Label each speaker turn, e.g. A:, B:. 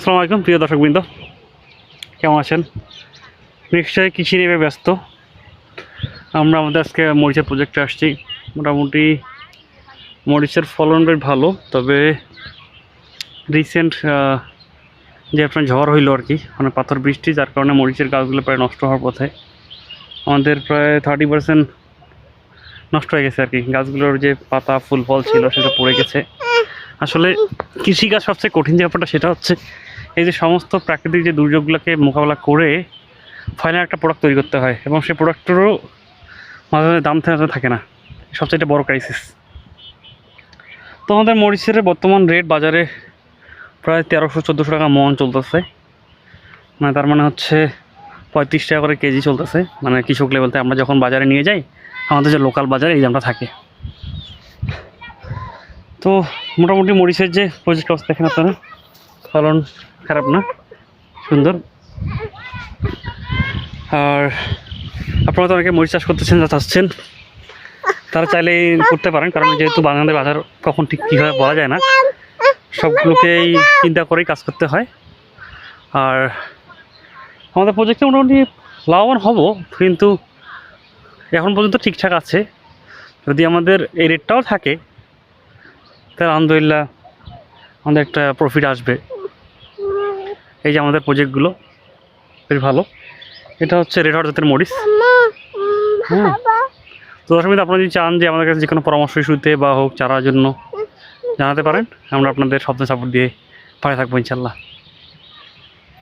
A: আসসালামু আলাইকুম প্রিয় দর্শকবৃন্দ, কেমন আছেন? নিশ্চয়ই কৃষি নিয়ে ব্যস্ত। আমরা আমাদের আজকে মরিচের প্রজেক্টে আসছি। মোটামুটি মরিচের ফলন বেশ ভালো, তবে রিসেন্ট যে আপনার ঝড় হইলো আর কি, মানে পাথর বৃষ্টি, যার কারণে মরিচের গাছগুলো প্রায় নষ্ট হওয়ার পথে। আমাদের প্রায় 30% নষ্ট হয়ে গেছে আর কি। গাছগুলোর যে পাতা ফুল ফল ছিল সেটা পড়ে গেছে। আসলে কৃষিকাজ সবচেয়ে কঠিন যে ব্যাপারটা সেটা হচ্ছে এই যে সমস্ত প্রাকৃতিক যে দুর্যোগগুলোকে মোকাবেলা করে ফাইনাল একটা প্রোডাক্ট তৈরি করতে হয়, এবং সেই প্রোডাক্টেরও মাঝে মাঝে দাম থাকে না। সবচেয়ে বড় ক্রাইসিস। তো আমাদের মরিচের বর্তমান রেট বাজারে প্রায় 1300-1400 টাকা মন চলতেছে, মানে তার মানে হচ্ছে 35 টাকা করে কেজি চলতেছে, মানে কৃষক লেভেলতে। আমরা যখন বাজারে নিয়ে যাই, আমাদের যে লোকাল বাজারে এই দামটা থাকে। তো মোটামুটি মরিচের যে প্রজেক্ট অবস্থা দেখেন আপনারা, ফলন খারাপ না, সুন্দর। আর আপনারা তো অনেকে মরিচ চাষ করতেছেন, যা চাচ্ছেন তারা চাইলে করতে পারেন, কারণ যেহেতু বাংলাদেশের বাজার কখন ঠিক কীভাবে বলা যায় না, সবগুলোকেই চিন্তা করেই কাজ করতে হয়। আর আমাদের প্রজেক্টে মোটামুটি লাভবান হব, কিন্তু এখন পর্যন্ত ঠিকঠাক আছে। যদি আমাদের এই রেটটাও থাকে তাহলে আলহামদুলিল্লাহ আমাদের একটা প্রফিট আসবে। এই যে আমাদের প্রজেক্টগুলো বেশ ভালো। এটা হচ্ছে রেড হট জাতের মরিচ। হ্যাঁ, তো দর্শক, আপনারা যদি চান যে আমাদের কাছে যে কোনো পরামর্শ ইস্যুতে বা হোক চারার জন্য জানাতে পারেন, আমরা আপনাদের সব সাপোর্ট দিয়ে পাশে থাকবো ইনশাল্লাহ।